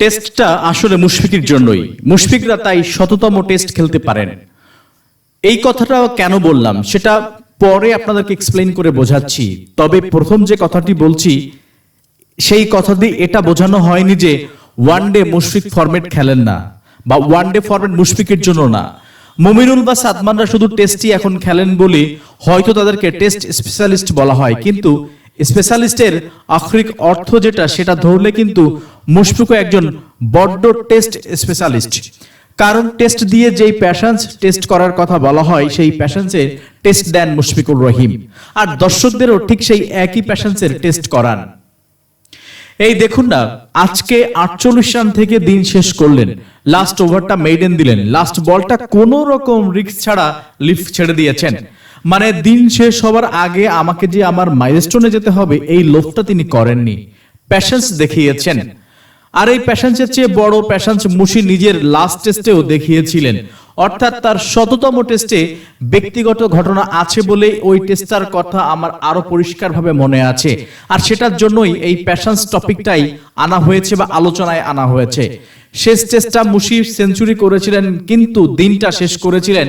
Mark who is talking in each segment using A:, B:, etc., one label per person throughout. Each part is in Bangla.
A: টেস্টটা আসলে মুশফিকের জন্যই, মুশফিকরা তাই শততম টেস্ট খেলতে পারেন। এই কথাটা কেন বললাম সেটা পরে আপনাদেরকে এক্সপ্লেইন করে বোঝাচ্ছি। তবে প্রথম যে কথাটি বলছি সেই কথা দিয়ে এটা বোঝানো হয়নি যে ওয়ানডে মুশফিক ফরম্যাট খেলেন না বা ওয়ানডে ফরম্যাট মুশফিকের জন্য না। মুমিনুল বা সাদমানরা শুধু টেস্টই এখন খেলেন বলে হয়তো তাদেরকে টেস্ট স্পেশালিস্ট বলা হয়, কিন্তু স্পেশালিস্টের আক্ষরিক অর্থ যেটা সেটা ধরলে কিন্তু মুশফিকও একজন বড্ড টেস্ট স্পেশালিস্ট। কারণ টেস্ট দিয়ে যেই প্যাশন্স টেস্ট করার কথা বলা হয় সেই প্যাশন্সের টেস্ট দেন মুশফিকুর রহিম, আর দর্শকদেরও ঠিক সেই একই প্যাশন্সের টেস্ট করান। এই দেখুন না, আজকে 48 রান থেকে দিন শেষ করলেন, লাস্ট ওভারটা মেইডেন দিলেন, লাস্ট বলটা কোনো রকম রিস্ক ছাড়া লিফট ছেড়ে দিয়েছেন। মানে দিন শেষ হওয়ার আগে আমাকে যে আমার মাইলস্টোনে যেতে হবে এই লোভটা তিনি করেননি, প্যাশন্স দেখিয়েছেন। আর এই প্যাশন্সের চেয়ে বড় প্যাশন্স মুশি নিজের লাস্ট টেস্টেও দেখিয়েছিলেন, অর্থাৎ তার শততম টেস্টে ব্যক্তিগত ঘটনা আছে বলে ওই টেস্টার কথা আমার আরো পরিষ্কারভাবে মনে আছে। আর সেটার জন্যই এই প্যাশন্স টপিকটাই আনা হয়েছে বা আলোচনায় আনা হয়েছে। শেষ টেস্টটা মুশি সেঞ্চুরি করেছিলেন, কিন্তু দিনটা শেষ করেছিলেন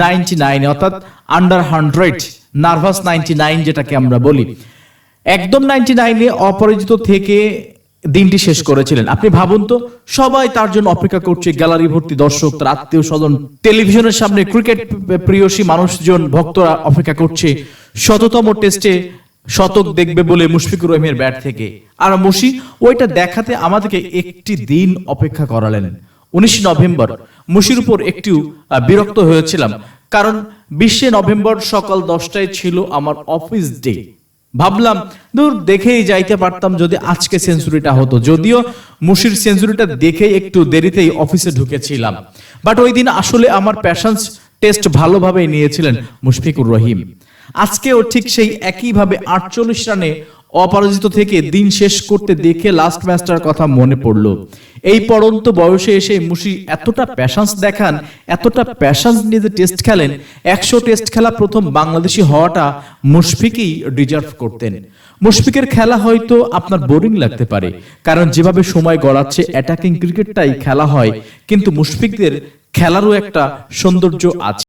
A: 99, অর্থাৎ আন্ডার 100, নার্ভাস 99 যেটাকে আমরা বলি। একদম 99-এ অপরাজিত থেকে দিনটি শেষ করেছিলেন। আপনি ভাবুন তো, সবাই তার জন্য অপেক্ষা করছে, গ্যালারি ভর্তি দর্শক, তার আত্মীয় স্বজন, টেলিভিশনের সামনে ক্রিকেট প্রিয়সী মানুষজন, ভক্তরা অপেক্ষা করছে শততম টেস্টে শতক দেখবে বলে মুশফিকুর রহিমের ব্যাট থেকে। আর মুশি ওইটা দেখাতে আমাদেরকে একটি দিন অপেক্ষা করালেন। 19 নভেম্বর মুশির উপর একটু বিরক্ত হয়েছিলাম, কারণ 20 নভেম্বর সকাল 10টায় ছিল আমার অফিস ডে। ভাবলাম দূর দেখেই যাইতে পারতাম যদি আজকে সেঞ্চুরিটা হতো, যদিও মুশির সেঞ্চুরিটা দেখে একটু দেরিতেই অফিসে ঢুকেছিলাম। বাট ওই দিন আসলে আমার প্যাশন্স টেস্ট ভালোভাবে নিয়েছিলেন মুশফিকুর রহিম। আজকেও ঠিক সেই একইভাবে 48 রানে অপরাজিত থেকে দিন শেষ করতে দেখে লাস্ট ম্যাচটার কথা মনে পড়লো। এই পড়ন্ত বয়সে এসে মুশি এতটা প্যাশন্স দেখান, এতটা প্যাশন্স নিয়ে যে টেস্ট খেলেন, 100 টেস্ট খেলা প্রথম বাংলাদেশি হওয়াটা মুশফিকই ডিজার্ভ করতেন। মুশফিকের খেলা হয়তো আপনার বোরিং লাগতে পারে, কারণ যেভাবে সময় গড়াচ্ছে অ্যাটাকিং ক্রিকেটটাই খেলা হয়, কিন্তু মুশফিকদের খেলারও একটা সৌন্দর্য আছে।